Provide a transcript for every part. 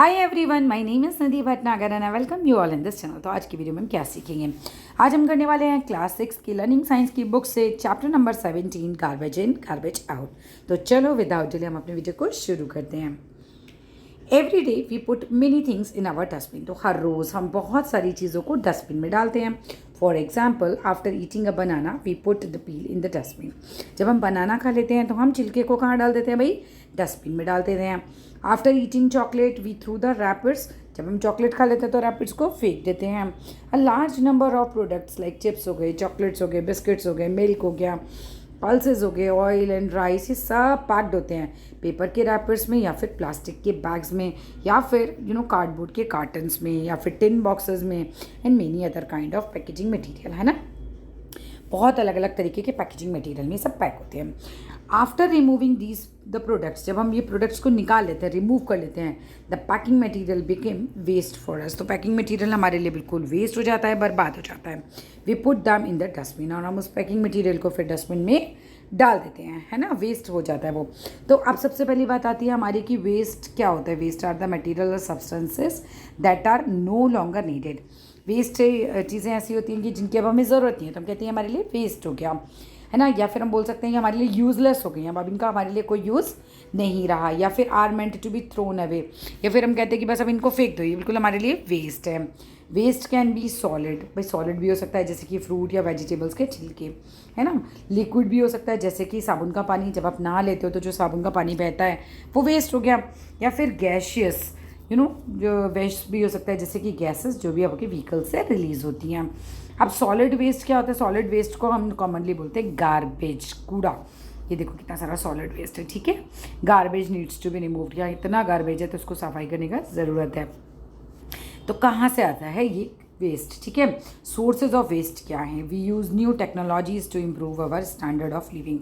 Hi everyone, my name is Nidhi Bhatnagar and I welcome you all in this channel. तो आज की video में हम क्या सीखेंगे? आज हम करने वाले हैं क्लास 6 की लर्निंग साइंस की बुक से chapter number 17 garbage in garbage out. तो चलो विदाउट डिले हम अपने वीडियो को शुरू करते हैं। Every day we put many things in our dustbin. तो हर रोज़ हम बहुत सारी चीज़ों को डस्टबिन में डालते हैं। For example, after eating a banana we put the peel in the dustbin. जब हम बनाना खा लेते हैं तो हम छिलके को कहाँ डाल देते हैं भाई? डस्टबिन में डाल देते हैं। After eating chocolate we throw the wrappers. जब हम चॉकलेट खा लेते हैं तो रैपर्स को फेंक देते हैं। A large number of products like chips हो गए, चॉकलेट्स हो गए, बिस्किट्स हो गए, मिल्क हो गया, पल्सेस हो गए, ऑयल एंड राइस, ये सब पैक्ड होते हैं पेपर के रैपर्स में या फिर प्लास्टिक के बैग्स में या फिर कार्डबोर्ड के कार्टन्स में या फिर टिन बॉक्सेस में and many other kind of packaging material, है ना। बहुत अलग अलग तरीके के पैकेजिंग मटेरियल में सब पैक होते हैं। After removing these the products, जब हम ये प्रोडक्ट्स को निकाल लेते हैं, रिमूव कर लेते हैं, the packing material became waste for us. तो पैकिंग मटेरियल हमारे लिए बिल्कुल वेस्ट हो जाता है, बर्बाद हो जाता है। We put them in the dustbin, और हम उस पैकिंग मटेरियल को फिर डस्टबिन में डाल देते हैं, है ना। वेस्ट हो जाता है वो। तो अब सबसे पहली बात आती है हमारी कि वेस्ट क्या होता है। Waste are the material substances that are no longer needed. Waste चीज़ें ऐसी होती हैं कि जिनकी अब हमें ज़रूरत नहीं है, तो हम कहते हैं हमारे लिए वेस्ट हो गया, है ना। या फिर हम बोल सकते हैं कि हमारे लिए यूज़लेस हो गई हैं, अब इनका हमारे लिए कोई यूज़ नहीं रहा, या फिर are meant to be thrown away, या फिर हम कहते हैं कि बस अब इनको फेंक दो, ये बिल्कुल हमारे लिए वेस्ट है। वेस्ट कैन बी सॉलिड, भाई सॉलिड भी हो सकता है जैसे कि फ्रूट या वेजिटेबल्स के छिलके, है ना। लिक्विड भी हो सकता है जैसे कि साबुन का पानी, जब आप नहा लेते हो तो जो साबुन का पानी बहता है वो वेस्ट हो गया। या फिर गैशियस जो वेस्ट भी हो सकता है जैसे कि गैसेस जो भी आपके व्हीकल से रिलीज होती हैं। अब सॉलिड वेस्ट क्या होता है? सॉलिड वेस्ट को हम कॉमनली बोलते हैं गार्बेज, कूड़ा। ये देखो कितना सारा सॉलिड वेस्ट है, ठीक है। Garbage needs to be removed, या इतना गार्बेज है तो उसको सफाई करने का ज़रूरत है। तो कहाँ से आता है ये वेस्ट, ठीक है। सोर्सेज ऑफ वेस्ट क्या हैं? We use new technologies to improve our standard of living.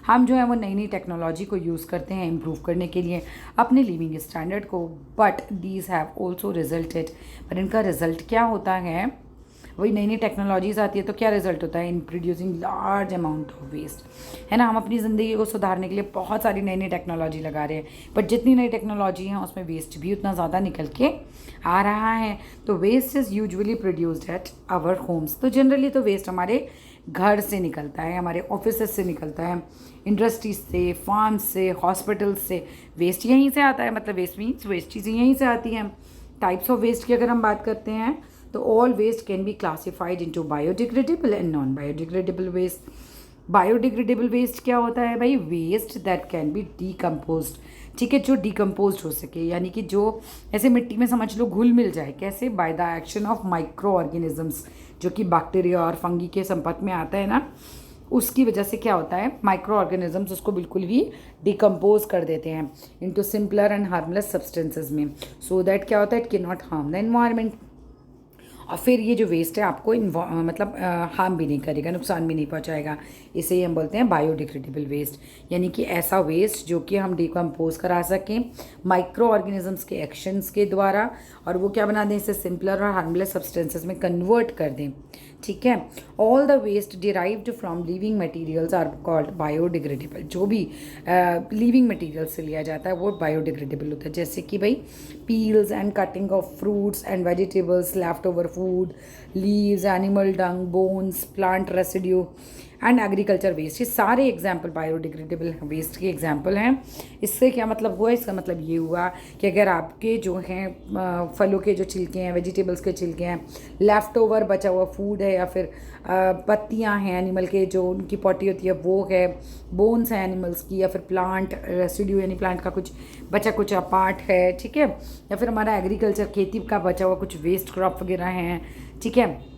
हम जो है वो नई नई टेक्नोलॉजी को यूज़ करते हैं इम्प्रूव करने के लिए अपने लिविंग स्टैंडर्ड को। But these have also resulted, पर इनका रिजल्ट क्या होता है? वही नई नई टेक्नोलॉजीज आती है तो क्या रिजल्ट होता है? In producing large amount of waste, है ना। हम अपनी ज़िंदगी को सुधारने के लिए बहुत सारी नई नई टेक्नोलॉजी लगा रहे हैं, बट जितनी नई टेक्नोलॉजी है उसमें वेस्ट भी उतना ज़्यादा निकल के आ रहा है। तो waste is usually produced at our homes. तो जनरली तो वेस्ट हमारे घर से निकलता है, हमारे ऑफिस से निकलता है, इंडस्ट्रीज से, फार्म से, हॉस्पिटल्स से। वेस्ट यहीं से आता है, मतलब वेस्ट मीन्स वेस्ट चीज़ें यहीं से आती हैं। टाइप्स ऑफ वेस्ट की अगर हम बात करते हैं तो all waste can be classified into biodegradable and non biodegradable waste. Biodegradable waste क्या होता है भाई? Waste that can be decomposed, ठीक है, जो डीकम्पोज हो सके, यानी कि जो ऐसे मिट्टी में समझ लो घुल मिल जाए। कैसे? Bye the action of micro organisms, जो कि बैक्टीरिया और फंगी के संपर्क में आता है ना, उसकी वजह से क्या होता है? माइक्रो ऑर्गेनिजम्स उसको बिल्कुल भी डिकम्पोज कर देते हैं into simpler and harmless substances में, सो दैट क्या होता है? It can not harm the environment. और फिर ये जो वेस्ट है आपको मतलब हार्म भी नहीं करेगा, नुकसान भी नहीं पहुंचाएगा। इसे ही हम बोलते हैं बायोडिग्रेडेबल वेस्ट, यानी कि ऐसा वेस्ट जो कि हम डिकम्पोज करा सकें माइक्रो ऑर्गेनिजम्स के एक्शंस के द्वारा, और वो क्या बना दें? इसे सिंपलर और हार्मलेस सब्सटेंसेस में कन्वर्ट कर दें, ठीक है। All the waste derived from living materials are called biodegradable. जो भी लिविंग मटेरियल से लिया जाता है वो बायोडिग्रेडेबल होता है, जैसे कि भाई peels and cutting of fruits and vegetables, left over food, leaves, animal dung, bones, plant residue and agriculture waste. ये सारे एग्जाम्पल बायोडिग्रेडेबल वेस्ट के एग्जाम्पल हैं। इससे क्या मतलब हुआ? इसका मतलब ये हुआ कि अगर आपके जो हैं फलों के जो छिलके हैं, वेजिटेबल्स के छिलके हैं, लेफ़्ट ओवर बचा हुआ फूड है, या फिर पत्तियां हैं एनिमल के जो उनकी पॉटी होती है वो है, बोन्स हैं एनिमल्स की, या फिर प्लांट रेसिड्यू यानी प्लांट का कुछ बचा कुछ पार्ट है, ठीक है, या फिर हमारा एग्रीकल्चर खेती का बचा हुआ कुछ वेस्ट क्रॉप वगैरह हैं, ठीक है।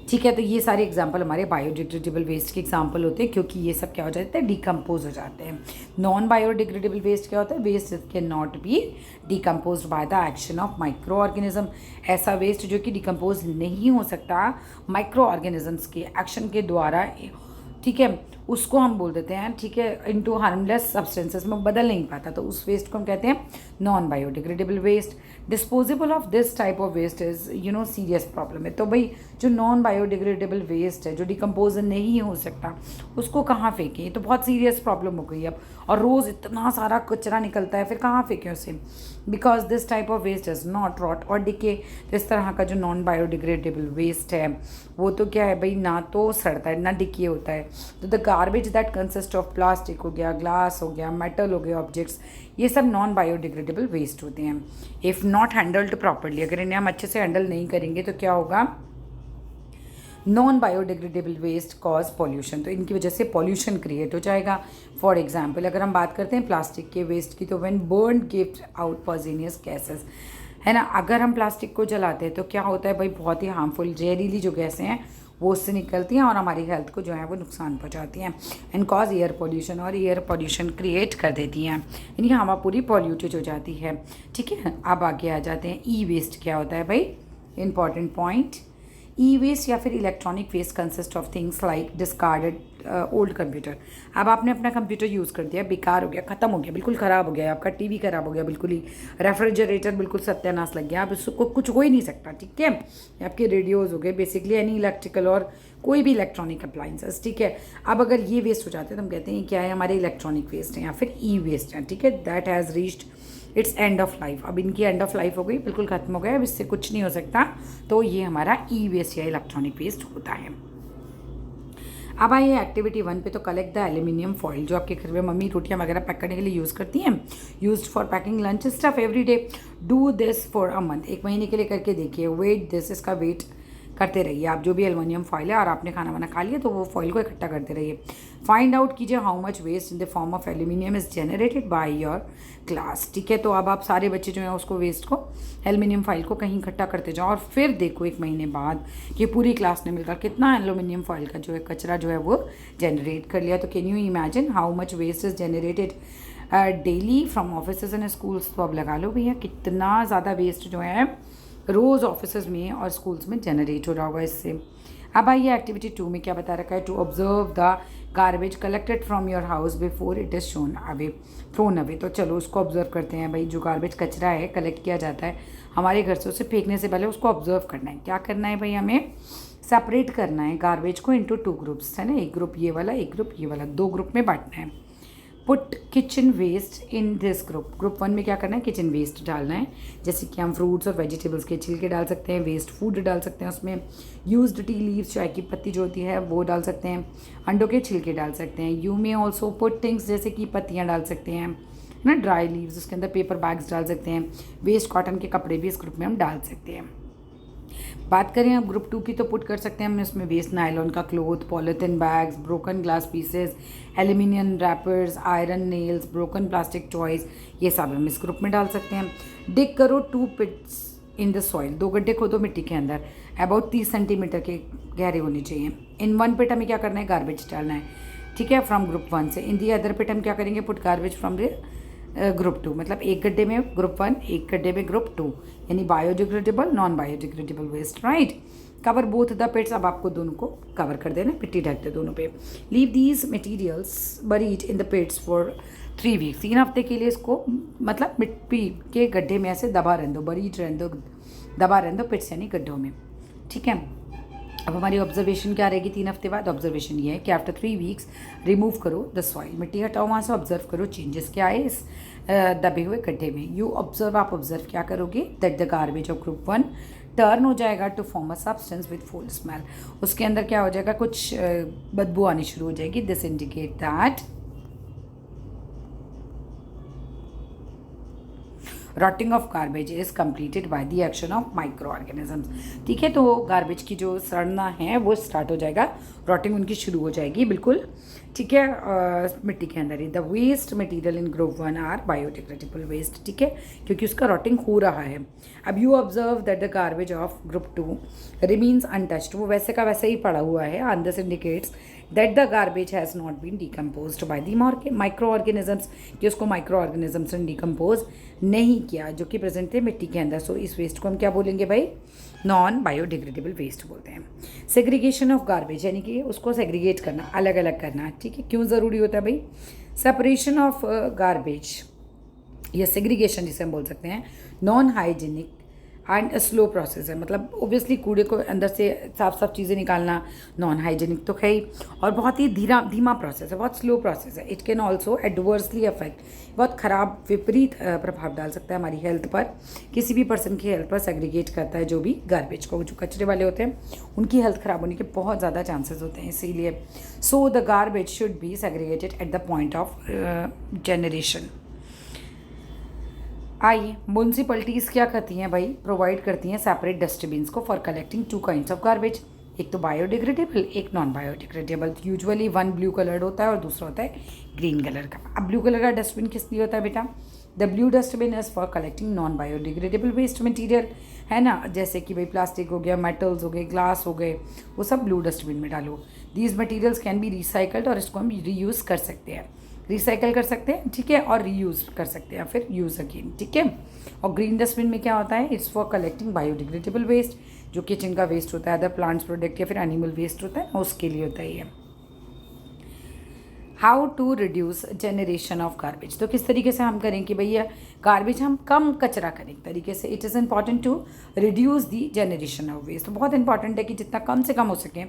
ठीक है, तो ये सारे एग्जाम्पल हमारे बायोडिग्रेडेबल वेस्ट के एग्जाम्पल होते हैं, क्योंकि ये सब क्या हो जाते हैं? डिकम्पोज हो जाते हैं। नॉन बायोडिग्रेडेबल वेस्ट क्या होता है? Waste can not be decompose by the action of microorganism. ऐसा वेस्ट जो कि डिकम्पोज नहीं हो सकता माइक्रो ऑर्गेनिजम्स के एक्शन के द्वारा, ठीक है, उसको हम बोल देते हैं, ठीक है, इनटू हार्मलेस सब्सटेंसेस में बदल नहीं पाता, तो उस वेस्ट को हम कहते हैं non biodegradable waste. Disposable of this type of waste is serious problem है। तो भाई जो नॉन बायोडिग्रेडेबल वेस्ट है, जो डिकम्पोज नहीं हो सकता, उसको कहाँ फेंकें? ये तो बहुत सीरियस प्रॉब्लम हो गई अब, और रोज़ इतना सारा कचरा निकलता है, फिर कहाँ फेंकें उसे? Because this type of waste is not rot और डिके। तो इस तरह का जो नॉन बायोडिग्रेडेबल वेस्ट है वो तो क्या है भाई, ना तो सड़ता है ना डिके होता है। तो the garbage that consist of plastic हो गया, ग्लास हो गया, मेटल हो गया, ऑब्जेक्ट्स, ये सब नॉन बायोडिग्रेडेबल वेस्ट होते हैं। इफ़ नॉट हैंडल्ड प्रॉपरली, अगर इन्हें हम अच्छे से हैंडल नहीं करेंगे तो क्या होगा? Non biodegradable waste cause pollution, तो इनकी वजह से पॉल्यूशन क्रिएट हो जाएगा। फॉर एग्जाम्पल अगर हम बात करते हैं प्लास्टिक के वेस्ट की, तो when burn gives out poisonous gases, है ना। अगर हम प्लास्टिक को जलाते हैं तो क्या होता है भाई, बहुत ही हार्मफुल जहरीली जो गैसें हैं वो उससे निकलती हैं और हमारी हेल्थ को जो है वो नुकसान पहुंचाती हैं, एंड कॉज एयर पॉल्यूशन, और एयर पॉल्यूशन क्रिएट कर देती हैं, यानी हवा पूरी पॉल्यूटेड हो जाती है। ठीक है, अब आगे आ जाते हैं ई वेस्ट क्या होता है भाई, इंपॉर्टेंट पॉइंट। ई वेस्ट या फिर electronic waste consist of things like discarded old computer. अब आपने अपना कंप्यूटर यूज़ कर दिया, बेकार हो गया, ख़त्म हो गया, बिल्कुल ख़राब हो गया, आपका टीवी ख़राब हो गया, बिल्कुल ही रेफ्रिजरेटर बिल्कुल सत्यानाश लग गया, अब उसको कुछ हो ही नहीं सकता, ठीक है। आपके रेडियोज़ हो गए, बेसिकली एनी इलेक्ट्रिकल और कोई भी इलेक्ट्रॉनिक अप्लाइंसेस, ठीक है। अब अगर ये वेस्ट हो जाते हैं तो हम कहते हैं क्या है, हमारे इलेक्ट्रॉनिक वेस्ट हैं या फिर ई वेस्ट हैं, ठीक है। That has reached it's end of life, अब इनकी एंड ऑफ लाइफ हो गई, बिल्कुल ख़त्म हो गया, अब इससे कुछ नहीं हो सकता, तो ये हमारा ई वेस्ट या इलेक्ट्रॉनिक वेस्ट होता है। अब आइए एक्टिविटी 1 पे, तो कलेक्ट द एल्यूमिनियम फॉइल, जो आपके घर में मम्मी रोटियां वगैरह पैक करने के लिए यूज़ करती हैं, used for packing lunch stuff every day. Do this for a month, 1 महीने के लिए करके देखिए। वेट दिस, इसका वेट करते रहिए आप, जो भी एल्युमिनियम फॉइल है, और आपने खाना वाना खा लिया तो वो फॉइल को इकट्ठा करते रहिए। फाइंड आउट कीजिए how much waste in the form of aluminium is generated by your class, ठीक है। तो अब आप सारे बच्चे जो हैं उसको वेस्ट को, एल्युमिनियम फॉइल को कहीं इकट्ठा करते जाओ, और फिर देखो 1 महीने बाद कि पूरी क्लास ने मिलकर कितना एल्युमिनियम फॉइल का जो है कचरा जो है वो जनरेट कर लिया। तो can you imagine how much waste is generated daily from office and schools. तो अब लगा लो भैया कितना ज़्यादा वेस्ट जो है रोज़ ऑफिस में और स्कूल्स में जनरेट हो रहा होगा इससे। अब आइए एक्टिविटी 2 में क्या बता रखा है, to observe the garbage collected from your house before it is shown away thrown away. तो चलो उसको ऑब्जर्व करते हैं भाई, जो गार्बेज कचरा है कलेक्ट किया जाता है हमारे घर से, उसे फेंकने से पहले उसको ऑब्जर्व करना है। क्या करना है भाई, हमें सेपरेट करना है गार्बेज को इंटू 2 ग्रुप्स, है ना, एक ग्रुप ये वाला, एक ग्रुप ये वाला, 2 ग्रुप में बांटना है। Put kitchen waste in this group, group 1 में क्या करना है, किचन वेस्ट डालना है, जैसे कि हम फ्रूट्स और वेजिटेबल्स के छिलके डाल सकते हैं, वेस्ट फूड डाल सकते हैं उसमें, यूज्ड टी लीव्स, चाय की पत्ती जो होती है वो डाल सकते हैं, अंडों के छिलके डाल सकते हैं। You may also put things, जैसे कि पत्तियाँ डाल सकते हैं ना, ड्राई लीव्स, उसके अंदर पेपर बैग्स डाल सकते हैं, वेस्ट कॉटन के कपड़े भी इस ग्रुप में हम डाल सकते हैं। बात करें अब ग्रुप 2 की, तो पुट कर सकते हैं हम इसमें वेस्ट नायलॉन का cloth, polythene bags, broken glass pieces, aluminium rappers, iron nails, broken plastic toys, ये सब हम इस ग्रुप में डाल सकते हैं। डिग करो 2 पिट्स इन द सॉइल, 2 गड्ढे खोदो मिट्टी के अंदर, अबाउट 30 सेंटीमीटर के गहरे होने चाहिए। इन 1 पिट हमें क्या करना है, गार्बेज डालना है, ठीक है, फ्रॉम ग्रुप 1 से। इन दी अदर पिट हम क्या करेंगे, put garbage from the group 2, मतलब एक गड्ढे में ग्रुप 1, एक गड्ढे में ग्रुप 2, यानी biodegradable non biodegradable waste, right. Cover both the pits, अब आपको दोनों को कवर कर देना, मिट्टी ढक दे दोनों पे। Leave these materials buried in the pits for 3 weeks, 3 हफ्ते के लिए इसको मतलब मिट्टी के गड्ढे में ऐसे दबा रहने दो, बरीड रहने दो, दबा रहने दो पिट्स यानी गड्ढों में, ठीक है। अब हमारी ऑब्जर्वेशन क्या रहेगी 3 हफ्ते बाद, ऑब्जर्वेशन ये है कि आफ्टर 3 वीक्स रिमूव करो द सॉइल, मिट्टी हटाओ वहाँ से, ऑब्जर्व करो चेंजेस क्या है इस दबे हुए गड्ढे में। यू ऑब्जर्व, आप ऑब्जर्व क्या करोगे, that the garbage of group 1 turn हो जाएगा to form a substance with foul smell, उसके अंदर क्या हो जाएगा, कुछ बदबू आनी शुरू हो जाएगी। This indicate that rotting of garbage is completed by the action of micro organisms, ठीक है। तो गार्बेज की जो सड़ना है वो स्टार्ट हो जाएगा, रॉटिंग उनकी शुरू हो जाएगी, बिल्कुल, ठीक है, मिट्टी के अंदर ही। The waste material in group 1 are biodegradable waste, ठीक है, क्योंकि उसका रॉटिंग हो रहा है। अब you observe that the garbage of group 2 remains untouched, वो वैसे का वैसे ही पड़ा हुआ है, and this indicates that the garbage has not been decompose by the micro organisms, कि उसको माइक्रो ऑर्गेनिजम्स ने डिकम्पोज नहीं किया जो कि प्रेजेंट थे मिट्टी के अंदर. सो इस वेस्ट को हम क्या बोलेंगे भाई? नॉन बायोडिग्रेडेबल वेस्ट बोलते हैं. सेग्रीगेशन ऑफ गार्बेज यानी कि उसको सेग्रीगेट करना, अलग अलग करना. ठीक है, क्यों ज़रूरी होता है भाई? सेपरेशन ऑफ गार्बेज या सेग्रीगेशन जिसे हम बोल सकते हैं, non hygienic and slow process है. मतलब ओब्वियसली कूड़े को अंदर से साफ साफ चीज़ें निकालना नॉन हाइजीनिक तो है ही, और बहुत ही धीमा प्रोसेस है, बहुत स्लो प्रोसेस है. It can also adversely affect, बहुत ख़राब विपरीत प्रभाव डाल सकता है हमारी हेल्थ पर, किसी भी पर्सन की हेल्थ पर. सेग्रीगेट करता है जो भी गार्बेज को, जो कचरे वाले होते हैं उनकी हेल्थ ख़राब होने के बहुत ज़्यादा चांसेस होते हैं. इसीलिए so the garbage should be segregated at the point of generation. आइए, म्यूनसिपलिटीज़ क्या करती हैं भाई? प्रोवाइड करती हैं सेपरेट डस्टबिन्स को for collecting 2 kinds of garbage. एक तो बायोडिग्रेडेबल, एक non biodegradable. Usually one blue coloured होता है और दूसरा होता है ग्रीन कलर का. अब ब्लू कलर का डस्टबिन किस लिए होता है बेटा? The blue dustbin is for collecting non biodegradable waste material, है ना. जैसे कि भाई प्लास्टिक हो गया, मेटल्स हो गए, ग्लास हो गए, वो सब ब्लू डस्टबिन में डालो. These materials can be recycled, और इसको हम रीयूज़ कर सकते हैं, रिसाइकल कर सकते हैं. ठीक है, और रीयूज़ कर सकते हैं, फिर यूज़ अगेन. ठीक है. और ग्रीन डस्टबिन में क्या होता है? It's for collecting biodegradable waste, जो किचन का वेस्ट होता है, अदर प्लांट्स प्रोडक्ट या फिर एनिमल वेस्ट होता है, उसके लिए होता है ये. How to reduce generation of garbage. तो किस तरीके से हम करें कि भैया गार्बेज हम कम कचरा करें एक तरीके से. It is important to reduce the generation of waste. तो बहुत इंपॉर्टेंट है कि जितना कम से कम हो सके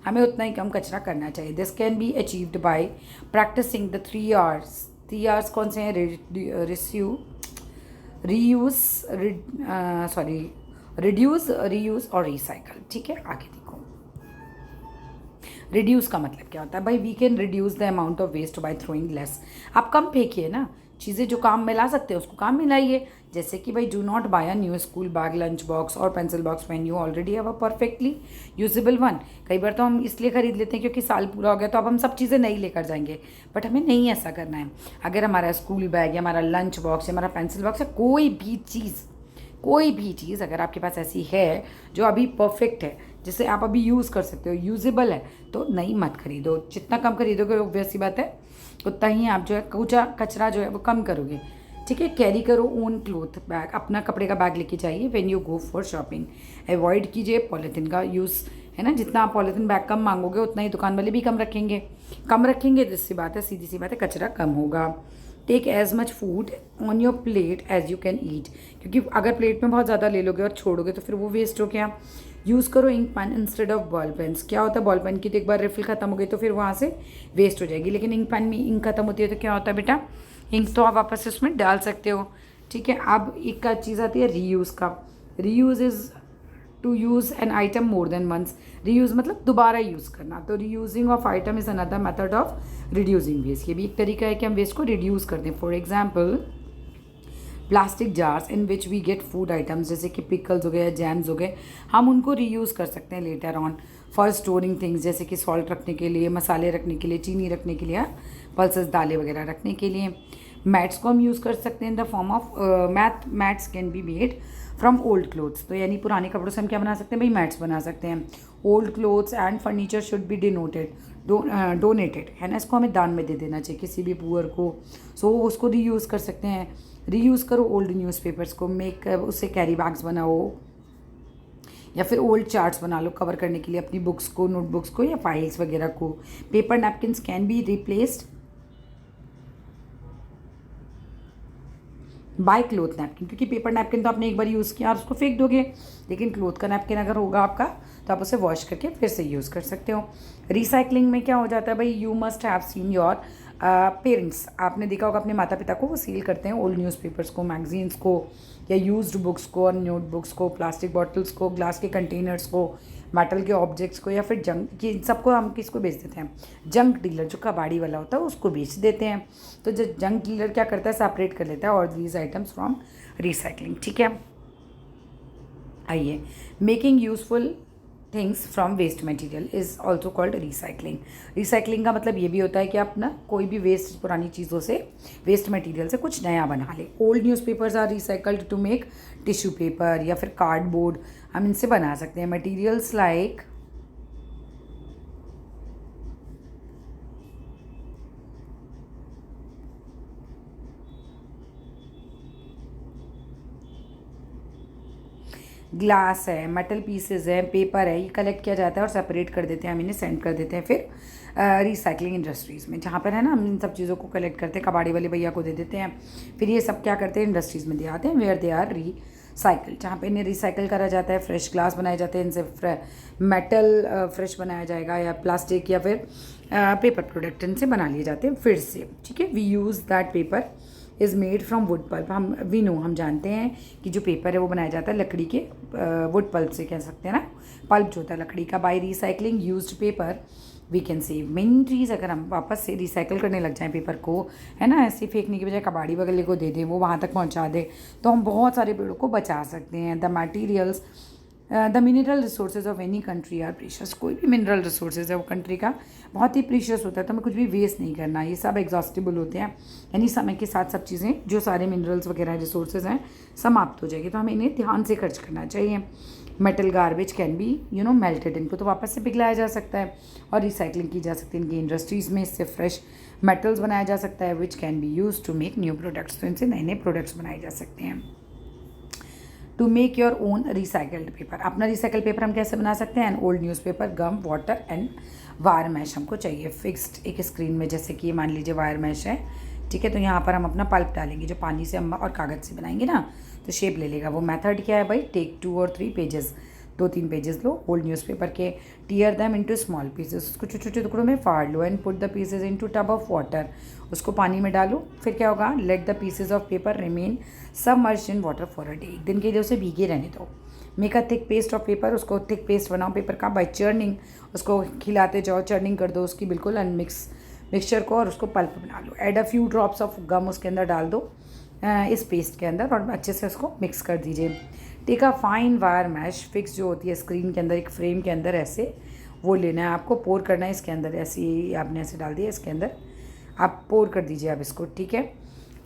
हमें उतना ही कम कचरा करना चाहिए. This can be achieved by practising the 3 Rs. 3 Rs कौन से हैं? रिड्यूस, रीयूज़ और रिसाइकल. ठीक है, आगे देखो. रिड्यूस का मतलब क्या होता है भाई? We can reduce the amount of waste by throwing less. आप कम फेंकिए ना, चीज़ें जो काम में ला सकते हैं उसको काम में लाइए. जैसे कि भाई do not buy a new school bag, lunch box और pencil box when you already have a perfectly usable one. कई बार तो हम इसलिए खरीद लेते हैं क्योंकि साल पूरा हो गया तो अब हम सब चीज़ें नहीं लेकर जाएंगे, बट हमें नहीं ऐसा करना है. अगर हमारा स्कूल बैग या हमारा लंच बॉक्स या हमारा पेंसिल बॉक्स या कोई भी चीज़ अगर आपके पास ऐसी है जो अभी परफेक्ट है, जिसे आप अभी यूज़ कर सकते हो, यूजेबल है, तो नई मत खरीदो. जितना कम खरीदोगे ऑब्वियस सी बात है उतना ही आप जो है कचरा जो है वो कम करोगे. ठीक है. कैरी करो ओन क्लोथ बैग, अपना कपड़े का बैग लेके जाइए when you go for shopping. Avoid कीजिए पॉलीथीन का यूज़, है ना. जितना आप पॉलीथीन बैग कम मांगोगे उतना ही दुकान वाले भी कम रखेंगे. जिससी बात है, सीधी सी बात है, कचरा कम होगा. Take as much food on your plate as you can eat, क्योंकि अगर प्लेट में बहुत ज़्यादा ले लोगे और छोड़ोगे तो फिर वो वेस्ट हो गया. यूज़ करो ink pen instead of ball pens. क्या होता है, बॉल पेन की तो एक बार रिफिल खत्म हो गई तो फिर वहाँ से वेस्ट हो जाएगी, लेकिन इंक पेन में इंक खत्म होती है तो क्या होता है बेटा, इंक तो आप वापस से उसमें डाल सकते हो. ठीक है. अब एक का चीज़ आती है रीयूज़ का. Reuse is to use an item more than once. Reuse मतलब दोबारा यूज़ करना. तो reusing of item is another method of reducing waste. ये भी एक तरीका है कि हम वेस्ट को रिड्यूस कर दें. For example plastic jars in which we get food items, जैसे कि पिकल्स हो गए या जैम्स हो गए, हम उनको रीयूज़ कर सकते हैं later on for storing things, जैसे कि सॉल्ट रखने के लिए, मसाले रखने के लिए, चीनी रखने के लिए, पल्सेस दालें वगैरह रखने के लिए. मैट्स को हम यूज़ कर सकते हैं इन the form of mats can be made from old clothes. तो यानी पुराने कपड़ों से हम क्या बना सकते हैं भाई? मैट्स बना सकते हैं. Old clothes and furniture should be donated, है ना. इसको हमें दान में दे देना चाहिए किसी भी पुअर को. सो उसको रीयूज़ कर सकते हैं. रीयूज़ करो ओल्ड न्यूज़पेपर्स को, मेक उससे कैरी बैग्स बनाओ या फिर ओल्ड चार्ट्स बना लो कवर करने के लिए अपनी बुक्स को, नोटबुक्स को या फाइल्स वगैरह को. Paper napkins can be replaced by cloth napkin, क्योंकि पेपर नैपकिन तो आपने एक बार यूज़ किया और उसको फेंक दोगे, लेकिन क्लोथ का नैपकिन अगर होगा आपका तो आप उसे वॉश करके फिर से यूज़ कर सकते हो. रिसाइकलिंग में क्या हो जाता है भाई? You must have seen your parents. आपने देखा होगा अपने माता पिता को, वो सील करते हैं ओल्ड न्यूज़पेपर्स को, मैगजीन्स को या यूज्ड बुक्स को और नोटबुक्स को, प्लास्टिक बॉटल्स को, ग्लास के कंटेनर्स को, मेटल के ऑब्जेक्ट्स को, या फिर जंक की सबको हम किसको बेच देते हैं? जंक डीलर, जो कबाड़ी वाला होता है उसको बेच देते हैं. तो जो जंक डीलर क्या करता है? सेपरेट कर लेता है और दीज आइटम्स फ्रॉम रिसाइकलिंग. ठीक है. आइए, making useful things from waste material is also called recycling. Recycling का मतलब ये भी होता है कि आप ना कोई भी वेस्ट, पुरानी चीज़ों से, वेस्ट मटेरियल से कुछ नया बना ले. Old newspapers are recycled to make tissue paper या फिर कार्डबोर्ड, हम इनसे बना सकते हैं. मटेरियल्स लाइक ग्लास है, मेटल पीसेज है, पेपर है, ये कलेक्ट किया जाता है और सेपरेट कर देते हैं, हम इन्हें सेंड कर देते हैं फिर रिसाइकलिंग इंडस्ट्रीज़ में, जहाँ पर है ना हम इन सब चीज़ों को कलेक्ट करते हैं, कबाड़ी वाले भैया को दे देते हैं, फिर ये सब क्या करते हैं इंडस्ट्रीज़ में दे आते हैं वेयर दे आर रिसाइकल, जहाँ पे इन्हें रिसाइकल करा जाता है, फ्रेश ग्लास बनाए जाते हैं, इनसे मेटल फ्रेश बनाया जाएगा या प्लास्टिक या फिर पेपर प्रोडक्ट इनसे बना लिए जाते हैं फिर से, ठीक है। We use that paper is made from wood pulp, हम जानते हैं कि जो पेपर है वो बनाया जाता है लकड़ी के वुड पल्प से, कह सकते हैं ना, पल्प जो होता है लकड़ी का। By recycling used paper we can save many trees. अगर हम वापस से रिसाइकल करने लग जाएं पेपर को, है ना, ऐसे फेंकने की बजाय कबाड़ी वगैरह को दे दें, वो वहाँ तक पहुँचा दे, तो हम बहुत सारे पेड़ों को बचा सकते हैं। The materials the mineral resources of any country are precious. कोई भी मिनरल रिसोर्सेज है वो कंट्री का बहुत ही प्रीशियस होता है, तो हमें कुछ भी वेस्ट नहीं करना, ये सब एग्जॉस्टिबल होते हैं, यानी समय के साथ सब चीज़ें जो सारे मिनरल्स वगैरह रिसोर्सेज हैं समाप्त हो जाएगी, तो हमें इन्हें ध्यान से खर्च करना चाहिए। Metal garbage can be melted, इनको तो वापस से पिघलाया जा सकता है और रिसाइकलिंग की जा सकती है इनकी इंडस्ट्रीज़ में, इससे फ्रेश मेटल्स बनाया जा सकता है which can be use to make new products, तो इनसे नए नए प्रोडक्ट्स बनाए जा सकते हैं। To make your own recycled paper, अपना रिसाइकल पेपर हम कैसे बना सकते हैं? And old newspaper, gum, water and wire mesh हमको चाहिए फिक्स्ड एक स्क्रीन में, जैसे कि मान लीजिए वायर मैश है, ठीक है, तो यहाँ पर हम अपना पल्प डालेंगे जो पानी से हम और कागज़ से बनाएंगे ना, तो शेप ले लेगा। वो मेथड क्या है भाई? टेक 2 और 3 पेजेस, 2-3 पेजेस लो ओल्ड न्यूज़पेपर के, tear them into small pieces, उसको छोटे छोटे टुकड़ों में फाड़ लो, and put the pieces into tub of water, उसको पानी में डालो। फिर क्या होगा? Let the pieces of paper remain submerged in water for a day, एक दिन के लिए उसे भीगे रहने दो। Make a thick paste of paper, उसको थिक पेस्ट बनाओ पेपर का बाय चर्निंग, उसको खिलाते जाओ, चर्निंग कर दो उसकी बिल्कुल मिक्सचर को, और उसको पल्प बना लो। Add a few drops of gum उसके अंदर डाल दो इस पेस्ट के अंदर, और अच्छे से उसको मिक्स कर दीजिए। Take a fine wire mesh, fix जो होती है स्क्रीन के अंदर एक फ्रेम के अंदर, ऐसे वो लेना है आपको, पोर करना है इसके अंदर, ऐसे ही आपने ऐसे डाल दिया इसके अंदर, आप पोर कर दीजिए आप इसको, ठीक है।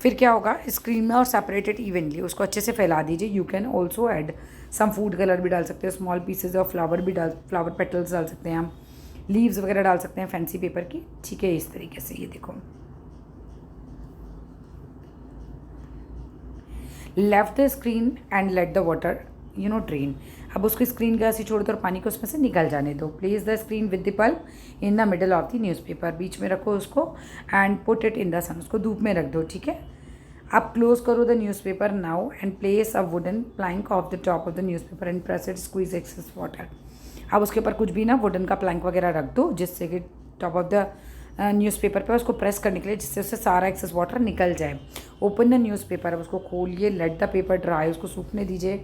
फिर क्या होगा? स्क्रीन में और सेपरेटेड इवनली, उसको अच्छे से फैला दीजिए। You can also add some food colour भी डाल सकते हैं, स्मॉल पीसेज ऑफ फ्लावर भी फ्लावर पेटल्स डाल सकते हैं हम, लीव्स वगैरह डाल सकते हैं फैंसी पेपर की, ठीक है, इस तरीके से। ये देखो, left the screen and let the water drain, अब उसको स्क्रीन का ऐसे छोड़ दो और पानी को उसमें से निकल जाने दो। Place the screen with the pulp in the middle of the newspaper, बीच में रखो उसको, and put it in the sun, उसको धूप में रख दो, ठीक है। अब क्लोज करो the newspaper now and place a wooden plank of the top of the newspaper and press it, squeeze excess water. अब उसके ऊपर कुछ भी ना वुडन का प्लैंक वगैरह रख दो, जिससे कि टॉप ऑफ द न्यूज़पेपर पे उसको प्रेस करने के लिए, जिससे उससे सारा एक्सेस वाटर निकल जाए। ओपन द न्यूज़पेपर, अब उसको खोलिए, लेट द पेपर ड्राई, उसको सूखने दीजिए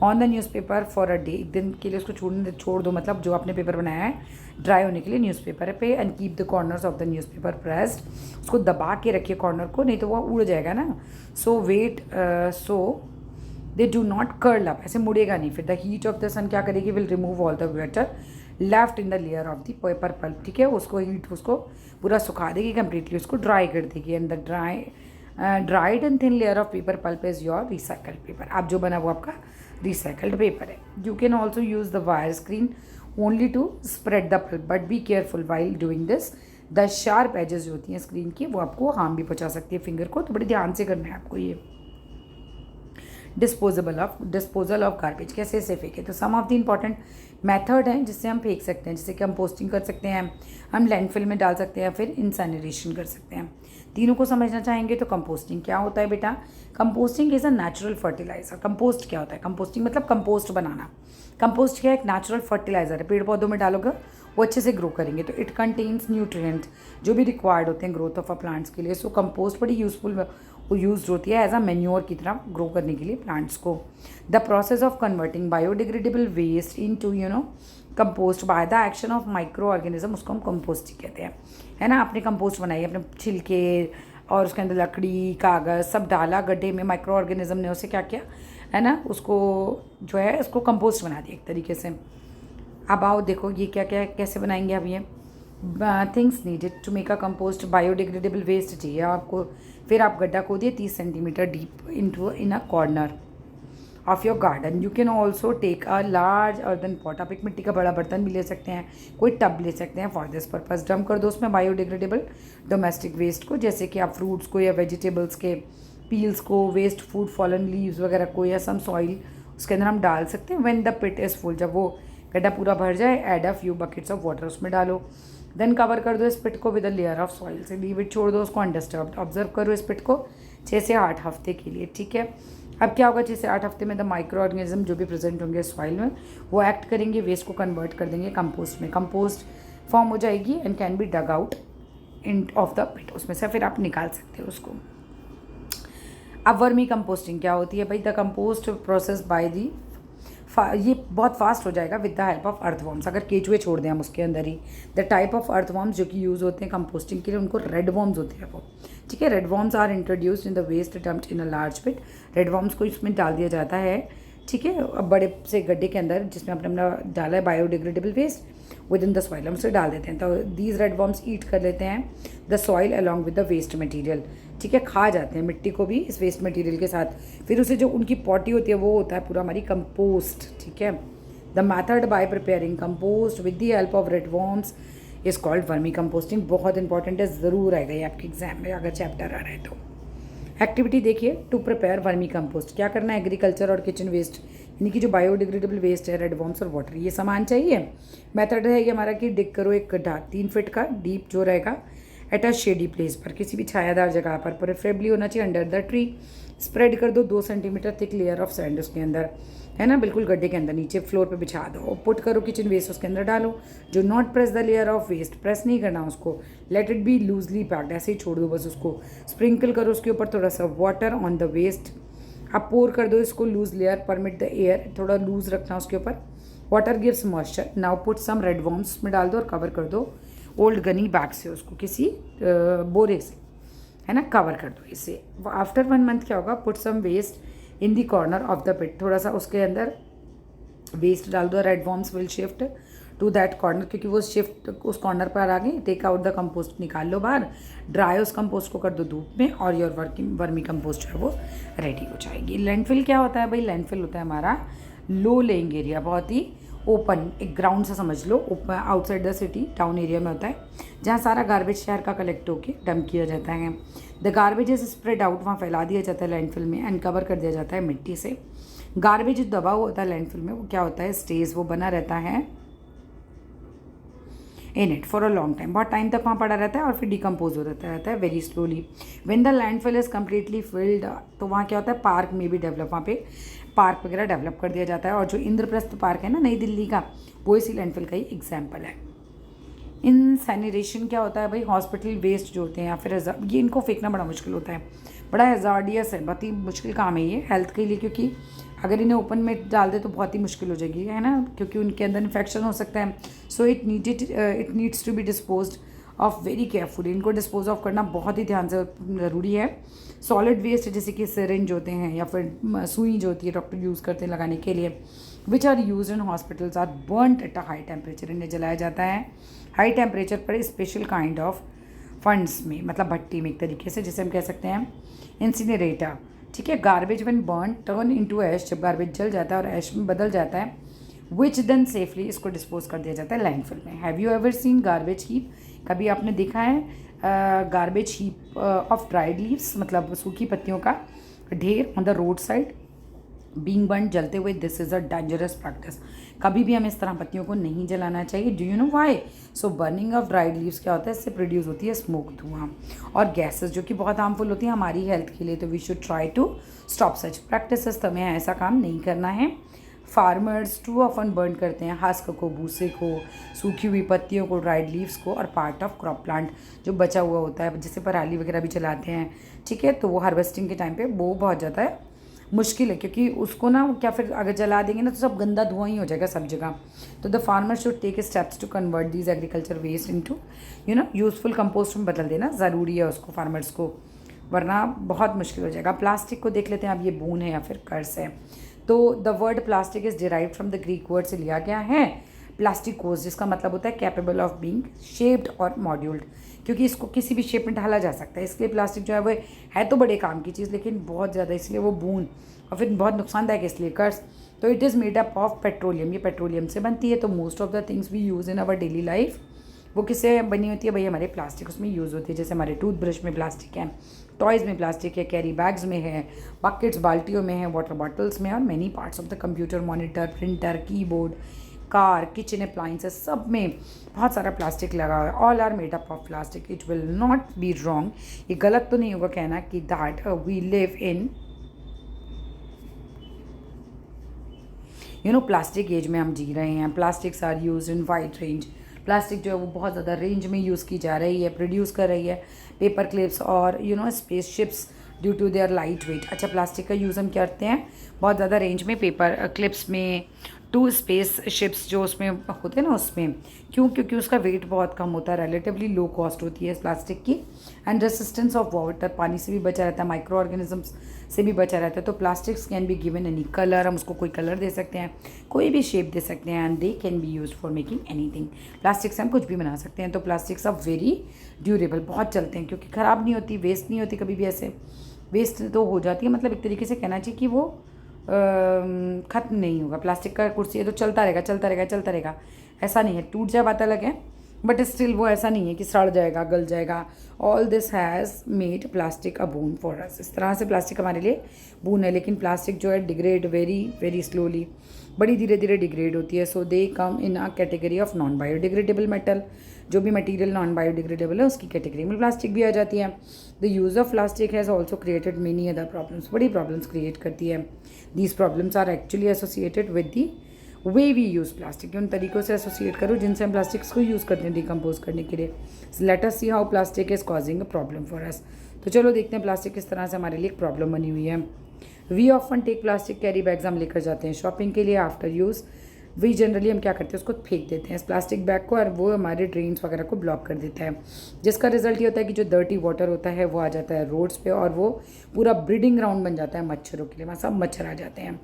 on the newspaper for a day, एक दिन के लिए उसको छोड़ दो, मतलब जो आपने पेपर बनाया है ड्राई होने के लिए न्यूज़पेपर पे। And keep the corners of the newspaper pressed, उसको दबा के रखिए कॉर्नर को, नहीं तो वो उड़ जाएगा ना। So wait so they do not curl up, ऐसे मुड़ेगा नहीं। फिर the heat of the sun क्या करेगी? Will remove all the water left in the layer of the paper pulp, ठीक है, उसको हीट उसको पूरा सुखा देगी कंप्लीटली, उसको ड्राई कर देगी। And the dried and thin layer of paper pulp is your recycled paper, आप जो बना वो आपका रिसाइकल्ड पेपर है। You can also use the wire screen only to spread the pulp, but be careful while doing this, the sharp edges जो होती हैं screen की वो आपको हार्म भी पहुंचा सकती है फिंगर को, तो बड़े ध्यान से करना है आपको ये। डिस्पोजल ऑफ गार्बेज, कैसे इसे फेंके? तो सम ऑफ द इम्पॉर्टेंट मेथड हैं जिससे हम फेंक सकते हैं, जैसे कि हम पोस्टिंग कर सकते हैं, हम लैंडफिल में डाल सकते हैं, फिर इंसैनिटेशन कर सकते हैं। तीनों को समझना चाहेंगे तो कंपोस्टिंग क्या होता है बेटा? Composting is a natural fertiliser. Compost क्या होता है? कंपोस्टिंग मतलब कंपोस्ट बनाना। कंपोस्ट क्या है? एक नेचुरल फर्टिलाइजर है, पेड़ पौधों में डालोगे वो अच्छे से ग्रो करेंगे, तो इट कंटेन्स न्यूट्रिएंट्स जो भी रिक्वायर्ड होते हैं ग्रोथ ऑफ अ प्लांट्स के लिए। सो कंपोस्ट बड़ी यूजफुल वो यूज होती है एज अ मैन्योर की तरह ग्रो करने के लिए प्लांट्स को। The process of converting biodegradable waste into compost by the action of microorganism, उसको हम कंपोस्टिंग कहते हैं, है ना। आपने कंपोस्ट बनाई, अपने छिलके और उसके अंदर लकड़ी, कागज़ सब डाला गड्ढे में, माइक्रो ऑर्गेनिज्म ने उसे क्या किया, है ना, उसको जो है उसको कंपोस्ट बना दिया एक तरीके से। अब आओ देखो ये क्या क्या कैसे बनाएंगे अब ये things needed to make a compost. Biodegradable waste चाहिए आपको, फिर आप गड्ढा खोदिए 30 centimetre deep in a corner of your garden. You can also take a large earthen pot, आप एक मिट्टी का बड़ा बर्तन भी ले सकते हैं, कोई टब ले सकते हैं फॉर दिस पर्पज। डंप कर दो उसमें बायोडिग्रेडेबल डोमेस्टिक वेस्ट को, जैसे कि आप फ्रूट्स को या वेजिटेबल्स के पील्स को, वेस्ट फूड फॉलन लीव्स वगैरह को, या सम सॉइल उसके अंदर हम डाल सकते हैं। When the pit is full, जब वो गड्ढा पूरा भर जाए, add a few buckets of water, उसमें डालो। देन कवर कर दो इस पिट को with a layer of soil से, लीव इट, छोड़ दो उसको अनडिस्टर्ब्ड। ऑब्जर्व करो इस पिट को 6 से 8 हफ्ते के लिए, ठीक है। अब क्या होगा, 6 से 8 हफ्ते में द माइक्रो ऑर्गेनिज्म जो भी प्रेजेंट होंगे सॉइल में वो एक्ट करेंगे, वेस्ट को कन्वर्ट कर देंगे कंपोस्ट में, कंपोस्ट फॉर्म हो जाएगी and can be dug out in of the pit, उसमें से फिर आप निकाल सकते हो उसको। अब वर्मी कंपोस्टिंग क्या होती है भाई, the compost process by the, ये बहुत फास्ट हो जाएगा with the help of earthworms, अगर केचुए छोड़ दें हम उसके अंदर ही। द टाइप ऑफ अर्थवॉर्म्स जो कि यूज़ होते हैं कंपोस्टिंग के लिए, उनको रेड वॉर्म्स होते हैं वो, ठीक है। Red worms are introduced in the waste dumped in a large pit, red worms को इसमें डाल दिया जाता है, ठीक है, बड़े से गड्ढे के अंदर जिसमें आपने अपना डाला है biodegradable waste within the soil, हम उसे डाल देते हैं। तो दीज रेड वॉर्म्स ईट कर लेते हैं the soil along with the waste material, ठीक है, खा जाते हैं मिट्टी को भी इस वेस्ट मटेरियल के साथ। फिर उसे जो उनकी पॉटी होती है वो होता है पूरा हमारी कंपोस्ट, ठीक है। The method bye preparing compost with the help of red worms is called vermi composting. बहुत इंपॉर्टेंट है, ज़रूर आएगा ये आपके एग्जाम में अगर चैप्टर आ रहा है तो। एक्टिविटी देखिए, टू प्रिपेयर वर्मी कंपोस्ट, क्या करना है, एग्रीकल्चर और किचन वेस्ट यानी कि जो बायोडिग्रेडेबल वेस्ट है, रेड वॉर्म्स और वाटर, ये सामान चाहिए। मेथड है ये हमारा कि डिग करो एक गड्ढा 3 फीट का डीप जो रहेगा, एट अ शेडी प्लेस पर, किसी भी छायादार जगह पर, प्रेफरेबली होना चाहिए अंडर द ट्री। स्प्रेड कर दो 2 centimetre thick layer of sand उसके अंदर, है ना, बिल्कुल गड्ढे के अंदर नीचे फ्लोर पे बिछा दो, और पुट करो किचन वेस्ट उसके अंदर डालो। Do not press the layer of waste, press नहीं करना उसको, let it be loosely packed, ऐसे ही छोड़ दो बस उसको। स्प्रिंकल करो उसके ऊपर थोड़ा सा वाटर ऑन द वेस्ट, अब पोर कर दो इसको loose layer, permit the air, थोड़ा लूज रखना उसके ऊपर। Water gives moisture, now put some red worms में डाल दो और कवर कर दो ओल्ड गनी बैग से, उसको किसी बोरे से, है ना, कवर कर दो इसे। आफ्टर 1 मंथ क्या होगा, put some waste in the corner of the pit, थोड़ा सा उसके अंदर वेस्ट डाल दो, red worms will shift to that corner, क्योंकि वो शिफ्ट उस कॉर्नर पर आ गई। टेक आउट द कंपोस्ट, निकाल लो बाहर, ड्राई उस कंपोस्ट को कर दो धूप में, और योर वर्मी कंपोस्ट जो है वो रेडी हो जाएगी। लैंडफिल क्या होता है भाई, लैंडफिल होता है हमारा लो लेइंग एरिया, बहुत ही ओपन, एक ग्राउंड सा समझ लो, open outside the city, town area में होता है, जहाँ सारा गार्बेज शहर का कलेक्ट होकर डंप किया जाता है। The garbage is spread out, वहाँ फैला दिया जाता है लैंडफिल में, एंड कवर कर दिया जाता है मिट्टी से। गार्बेज जो दबा हुआ होता है लैंडफिल में, वो क्या होता है, स्टेज, वो बना रहता है in it for a long time, बहुत टाइम तक वहाँ पड़ा रहता है और फिर डिकम्पोज हो रहता है very slowly. When the landfill is completely field, तो वहाँ क्या होता है, पार्क में भी डेवलप, वहाँ पे पार्क वगैरह डेवलप कर दिया जाता है। और जो इंद्रप्रस्थ पार्क है ना नई दिल्ली का, वो इसी लैंडफिल का ही एग्जाम्पल है। इंसैनिरेशन क्या होता है भाई, हॉस्पिटल वेस्ट जो होते हैं या फिर ये इनको फेंकना बड़ा मुश्किल होता है, बड़ा हैजार्डियस है, बहुत ही मुश्किल काम है ये हेल्थ के लिए, क्योंकि अगर इन्हें ओपन में डाल दे तो बहुत ही मुश्किल हो जाएगी, है ना, क्योंकि उनके अंदर इन्फेक्शन हो सकता है। So it needs to be disposed of very carefully, इनको डिस्पोज ऑफ करना बहुत ही ध्यान से ज़रूरी है। सॉलिड वेस्ट जैसे कि सिरिंज होते हैं या फिर सुई जो होती है डॉक्टर यूज़ करते हैं लगाने के लिए, which are use in hospitals are burned at a high temperature, इन्हें जलाया जाता है हाई टेम्परेचर पर स्पेशल काइंड ऑफ फंड्स में, मतलब भट्टी में एक तरीके से, जिसे हम कह सकते हैं इंसिनरेटर, ठीक है। Garbage when burn turn into ash, जब गार्बेज जल जाता है और ऐश में बदल जाता है, विच देन सेफली, इसको डिस्पोज कर दिया जाता है लैंडफिल में। Have you ever seen garbage heap, कभी आपने देखा है garbage heap of dried leaves, मतलब सूखी पत्तियों का ढेर on the road side being burn, जलते हुए। This is a dangerous practice, कभी भी हमें इस तरह पत्तियों को नहीं जलाना चाहिए। Do you know why? So burning of dried leaves क्या होता है, इससे प्रोड्यूस होती है स्मोक, धुआं और गैसेस, जो कि बहुत हार्मफुल होती हैं हमारी हेल्थ के लिए। तो we should try to stop such practices, तो हमें ऐसा काम नहीं करना है। फार्मर्स टू ऑफन बर्न करते हैं हस्क को, भूसे को, सूखी हुई पत्तियों को, ड्राइड लीव्स को, और पार्ट ऑफ क्रॉप प्लांट जो बचा हुआ होता है, जैसे पराली वगैरह भी चलाते हैं, ठीक है। तो वो हार्वेस्टिंग के टाइम पे वो बहुत ज़्यादा है मुश्किल है, क्योंकि उसको ना क्या फिर अगर जला देंगे ना तो सब गंदा धुआं ही हो जाएगा सब जगह। तो the farmer should take steps to convert these agriculture waste into useful compost में बदल देना ज़रूरी है उसको, फार्मर्स को, वरना बहुत मुश्किल हो जाएगा। प्लास्टिक को देख लेते हैं अब, ये बून है या फिर कर्स है। तो the word plastic is derived from the Greek word से लिया गया है प्लास्टिकोस, जिसका मतलब होता है कैपेबल ऑफ बीइंग शेप्ड और मॉड्यूल्ड, क्योंकि इसको किसी भी शेप में ढाला जा सकता है। इसलिए प्लास्टिक जो है वो है तो बड़े काम की चीज़, लेकिन बहुत ज़्यादा, इसलिए वो बून और फिर बहुत नुकसानदायक है, इसलिए कर्स। तो it is made up of petroleum, ये पेट्रोलियम से बनती है। तो most of the things we use in our daily life वो किससे बनी होती है भाई? हमारे प्लास्टिक उसमें यूज़ होती है। जैसे हमारे टूथब्रश में प्लास्टिक है, टॉयज़ में प्लास्टिक है, कैरी बैग्स में है, बकेट्स बाल्टियों में है, वाटर बॉटल्स में, और many parts of the computer, monitor, printer, keyboard, car, kitchen appliances, सब में बहुत सारा प्लास्टिक लगा हुआ है। All are made up of plastic. It will not be wrong, ये गलत तो नहीं होगा कहना कि that we live in plastic age में हम जी रहे हैं। Plastics are use in wide range. Plastic जो है वो बहुत ज़्यादा रेंज में यूज़ की जा रही है, प्रोड्यूस कर रही है। पेपर क्लिप्स और spaceships due to their light weight. अच्छा, प्लास्टिक का यूज़ हम करते हैं बहुत ज़्यादा रेंज में, पेपर क्लिप्स में, टू स्पेस शिप्स जो उसमें होते हैं ना उसमें। क्यों? क्योंकि उसका वेट बहुत कम होता है, रिलेटिवली लो कॉस्ट होती है इस प्लास्टिक की, एंड रेसिस्टेंस ऑफ वाटर, पानी से भी बचा रहता है, माइक्रो ऑर्गेनिजम्स से भी बचा रहता है। तो plastics can be given any colour, हम उसको कोई कलर दे सकते हैं, कोई भी शेप दे सकते हैं, and they can be use for making anything. Plastic से हम कुछ भी बना सकते हैं। तो प्लास्टिक्स आर वेरी ड्यूरेबल, बहुत चलते हैं क्योंकि ख़राब नहीं होती, वेस्ट नहीं होती कभी भी। ऐसे वेस्ट तो हो जाती है, मतलब एक तरीके से कहना चाहिए कि वो ख़त्म नहीं होगा। प्लास्टिक का कुर्सी है तो चलता रहेगा चलता रहेगा चलता रहेगा, ऐसा नहीं है। टूट जाए बात अलग है, बट स्टिल वो ऐसा नहीं है कि सड़ जाएगा, गल जाएगा। All this has made plastic a bone for us. इस तरह से प्लास्टिक हमारे लिए बोन है। लेकिन प्लास्टिक जो है डिग्रेड वेरी वेरी स्लोली, बड़ी धीरे धीरे डिग्रेड होती है। So they come in a category of non biodegradable metal. जो भी मटेरियल नॉन बायोडिग्रेडेबल है उसकी कैटेगरी में प्लास्टिक भी आ जाती है। The use of plastic has also created many other problems. बड़ी प्रॉब्लम्स क्रिएट करती है। These problems are actually associated with the way we use plastic. उन तरीक़ों से एसोसिएट करो जिनसे हम प्लास्टिक्स को यूज़ करते हैं डिकम्पोज करने के लिए। Let us see how plastic is causing a problem for us. तो चलो देखते हैं प्लास्टिक किस तरह से हमारे लिए एक प्रॉब्लम बनी हुई है। We often take plastic carry bags, हम लेकर जाते हैं शॉपिंग के लिए। आफ्टर यूज़ वी जनरली हम क्या करते हैं, उसको फेंक देते हैं इस प्लास्टिक बैग को, और वो हमारे ड्रेन्स वगैरह को ब्लॉक कर देता है, जिसका रिजल्ट ये होता है कि जो डर्टी वाटर होता है वो आ जाता है रोड्स पे, और वो पूरा ब्रीडिंग ग्राउंड बन जाता है मच्छरों के लिए। वहाँ सब मच्छर आ जाते हैं।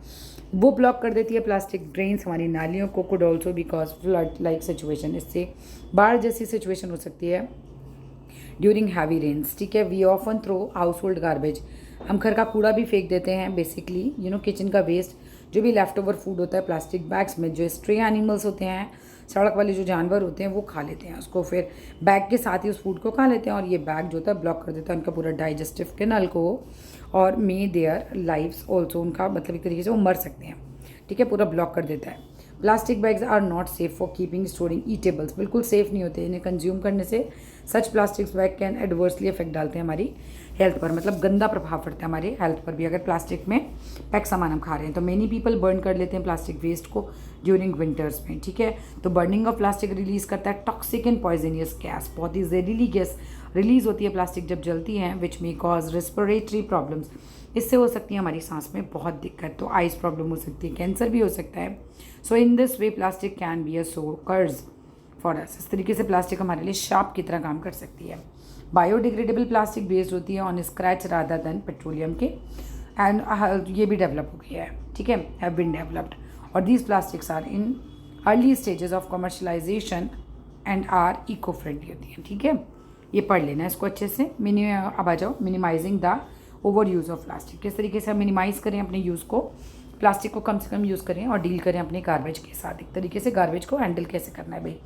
वो ब्लॉक कर देती है प्लास्टिक ड्रेन्स हमारी नालियों को। Could also because flood like situation, इससे बाढ़ जैसी सिचुएशन हो सकती है ड्यूरिंग हैवी रेन्स। ठीक है। We often throw household garbage, हम घर का कूड़ा भी फेंक देते हैं बेसिकली, किचन का वेस्ट, जो भी लेफ्ट ओवर फूड होता है प्लास्टिक बैग्स में। जो स्ट्रे एनिमल्स होते हैं, सड़क वाले जो जानवर होते हैं, वो खा लेते हैं उसको, फिर बैग के साथ ही उस फूड को खा लेते हैं, और ये बैग जो होता है ब्लॉक कर देता है उनका पूरा डाइजेस्टिव कैनल को, और मे देयर लाइफ्स ऑल्सो, उनका मतलब एक तरीके से वो मर सकते हैं। ठीक है, पूरा ब्लॉक कर देता है। Plastic bags are not safe for keeping storing eatables, बिल्कुल सेफ़ नहीं होते इन्हें कंज्यूम करने से। Such plastics bag can adversely effect डालते हैं हमारी हेल्थ पर, मतलब गंदा प्रभाव पड़ता है हमारे हेल्थ पर भी अगर प्लास्टिक में पैक सामान हम खा रहे हैं। तो मेनी पीपल बर्न कर लेते हैं प्लास्टिक वेस्ट को ड्यूरिंग विंटर्स में। ठीक है, तो बर्निंग ऑफ प्लास्टिक रिलीज करता है टॉक्सिक एंड पॉइजनियस गैस, बहुत ही जहरीली गैस रिलीज होती है प्लास्टिक जब जलती है, विच मे कॉज रेस्पिरेटरी प्रॉब्लम्स, इससे हो सकती है हमारी सांस में बहुत दिक्कत, तो आइज प्रॉब्लम हो सकती है, कैंसर भी हो सकता है। So in this way plastic can be a curse for अस, इस तरीके से प्लास्टिक हमारे लिए शार्प की तरह काम कर सकती है। बायोडिग्रेडेबल प्लास्टिक बेस्ड होती है on scratch rather than petroleum के, एंड ये भी डेवलप हो गया है। ठीक है, हैव बीन डेवलप्ड, और these plastics are in early stages of commercialisation and are eco friendly होती है। ठीक है, ये पढ़ लेना इसको अच्छे से। अब आ जाओ minimising the overuse of plastic, किस तरीके से हम मिनिमाइज़ करें अपने यूज़ को, प्लास्टिक को कम से कम यूज़ करें और डील करें अपने गार्बेज के साथ। एक तरीके से गार्बेज को हैंडल कैसे करना है भाई,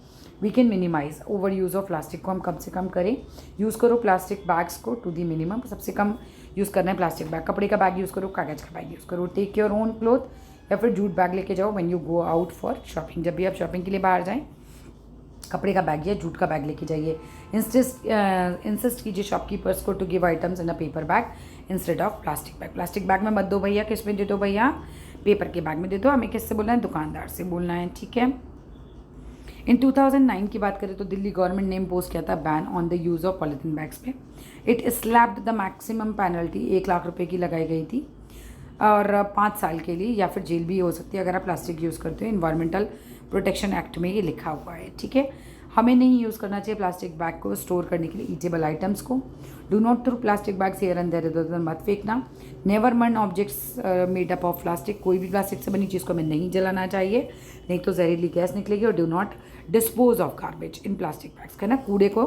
we can minimise overuse of plastic को हम कम से कम करें। यूज़ करो प्लास्टिक बैग्स को टू दी मिनिमम, सबसे कम यूज़ करना है प्लास्टिक बैग। कपड़े का बैग यूज़ करो, कागज़ का बैग यूज़ करो। टेक योर ओन क्लोथ या फिर जूट बैग लेके जाओ when you go out for shopping, जब भी आप शॉपिंग के लिए बाहर जाएँ कपड़े का बैग या जूट का बैग लेके जाइए। इंसिस्ट कीजिए शॉपकीपर्स को to give items in a paper bag instead of plastic bag. Plastic bag में मत दो भैया, किस में दे दो भैया, पेपर के बैग में दे दो। हमें किससे बोलना है, दुकानदार से बोलना है। ठीक है, इन 2009 की बात करें तो दिल्ली गवर्नमेंट ने इम्पोज किया था ban on the use of polythene bags पे। It slapped the maximum penalty 1 lakh रुपए की लगाई गई थी, और 5 साल के लिए, या फिर जेल भी हो सकती है अगर आप प्लास्टिक यूज़ करते हो। इन्वायरमेंटल प्रोटेक्शन एक्ट में ये लिखा हुआ है। ठीक है, हमें नहीं यूज़ करना चाहिए प्लास्टिक बैग को स्टोर करने के लिए ईटेबल आइटम्स को। Do not throw plastic bags here and there, इधर उधर मत फेंकना। Never burn objects made up of plastic, कोई भी प्लास्टिक से बनी चीज़ को हमें नहीं जलाना चाहिए, नहीं तो जहरीली गैस निकलेगी। और do not dispose of garbage in plastic bags, है ना, कूड़े को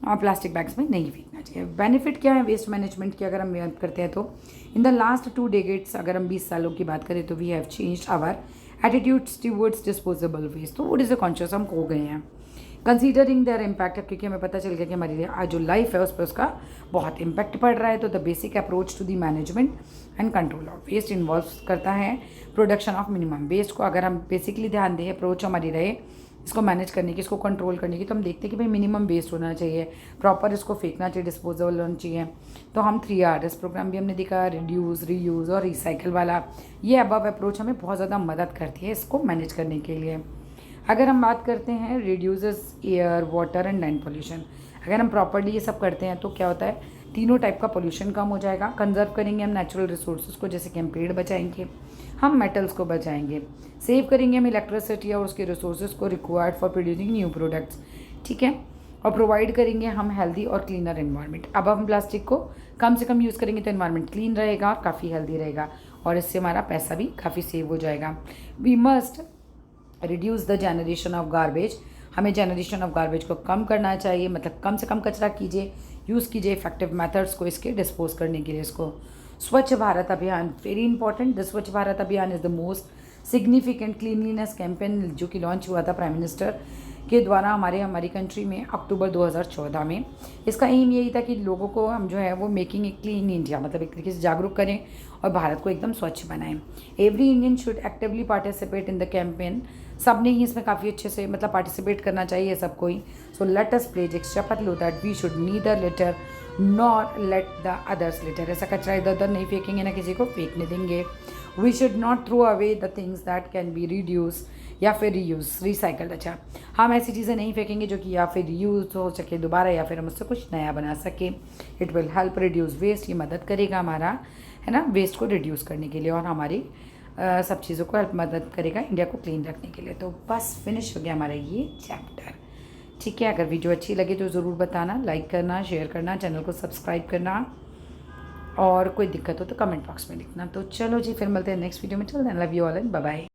प्लास्टिक बैग्स में नहीं फेंकना चाहिए। बेनिफिट क्या है वेस्ट मैनेजमेंट की अगर हम बात करते हैं तो, इन द लास्ट 2 डेकेड्स, अगर हम 20 सालों की बात करें तो, we have changed our attitudes towards disposable waste. तो वो इज अ कॉन्शियस हम खो गए हैं। कंसीडरिंग देयर इम्पैक्ट, क्योंकि हमें पता चल गया कि हमारी जो लाइफ है उस पर उसका बहुत इम्पैक्ट पड़ रहा है। तो the basic approach to the management and control of waste involve करता है प्रोडक्शन ऑफ मिनिमम वेस्ट को। अगर हम बेसिकली ध्यान दें अप्रोच हमारी रहे इसको मैनेज करने की, इसको कंट्रोल करने की, तो हम देखते हैं कि भाई मिनिमम वेस्ट होना चाहिए, प्रॉपर इसको फेंकना चाहिए, डिस्पोजेबल होना चाहिए। तो हम 3Rs प्रोग्राम भी हमने देखा, रिड्यूस, रीयूज़ और रिसाइकिल वाला। ये अबव अप्रोच हमें बहुत ज़्यादा मदद करती है इसको मैनेज करने के लिए। अगर हम बात करते हैं reduces air, water and land pollution, अगर हम प्रॉपरली ये सब करते हैं तो क्या होता है, तीनों टाइप का पोल्यूशन कम हो जाएगा। कंजर्व करेंगे हम नेचुरल रिसोर्सेज को, जैसे कि हम पेड़ बचाएंगे, हम मेटल्स को बचाएंगे, सेव करेंगे हम इलेक्ट्रिसिटी और उसके रिसोर्सेज को required for producing new products, ठीक है, और प्रोवाइड करेंगे हम हेल्दी और क्लीनर एनवायरनमेंट। अब हम प्लास्टिक को कम से कम यूज़ करेंगे तो एनवायरनमेंट क्लीन रहेगा और काफ़ी हेल्दी रहेगा, और इससे हमारा पैसा भी काफ़ी सेव हो जाएगा। We must reduce the generation of garbage, हमें जनरेशन ऑफ गार्बेज को कम करना चाहिए, मतलब कम से कम कचरा कीजिए, यूज़ कीजिए इफेक्टिव मेथड्स को इसके डिस्पोज करने के लिए। इसको स्वच्छ भारत अभियान, वेरी इंपॉर्टेंट, द स्वच्छ भारत अभियान is the most significant cleanliness campaign जो कि लॉन्च हुआ था प्राइम मिनिस्टर के द्वारा हमारी कंट्री में अक्टूबर 2014 में। इसका एम यही था कि लोगों को हम जो है वो मेकिंग ए क्लीन इंडिया, मतलब एक तरीके से जागरूक करें और भारत को एकदम स्वच्छ बनाएं। Every Indian should actively participate in the campaign, सब ने ही इसमें काफ़ी अच्छे से मतलब पार्टिसिपेट करना चाहिए सबको ही। सो लेट अस प्लेज एक शपथ लो that we should neither litter not let the others litter, ऐसा कचरा इधर उधर नहीं फेंकेंगे, ना किसी को फेंकने देंगे। We should not throw away the things that can be reduce या फिर रीयूज, रिसाइकल्ड। अच्छा, हम ऐसी चीज़ें नहीं फेंकेंगे जो कि या फिर रीयूज हो सके दोबारा, या फिर हम उससे कुछ नया बना सके। It will help reduce waste, ये मदद करेगा हमारा, है ना, वेस्ट को रिड्यूस करने के लिए, और हमारी सब चीज़ों को हेल्प मदद करेगा इंडिया को क्लीन रखने के लिए। तो बस फिनिश हो गया हमारा ये चैप्टर, ठीक है। अगर वीडियो अच्छी लगे तो ज़रूर बताना, लाइक करना, शेयर करना, चैनल को सब्सक्राइब करना, और कोई दिक्कत हो तो कमेंट बॉक्स में लिखना। तो चलो जी, फिर मिलते हैं नेक्स्ट वीडियो में। चल दें, love you all and bye bye.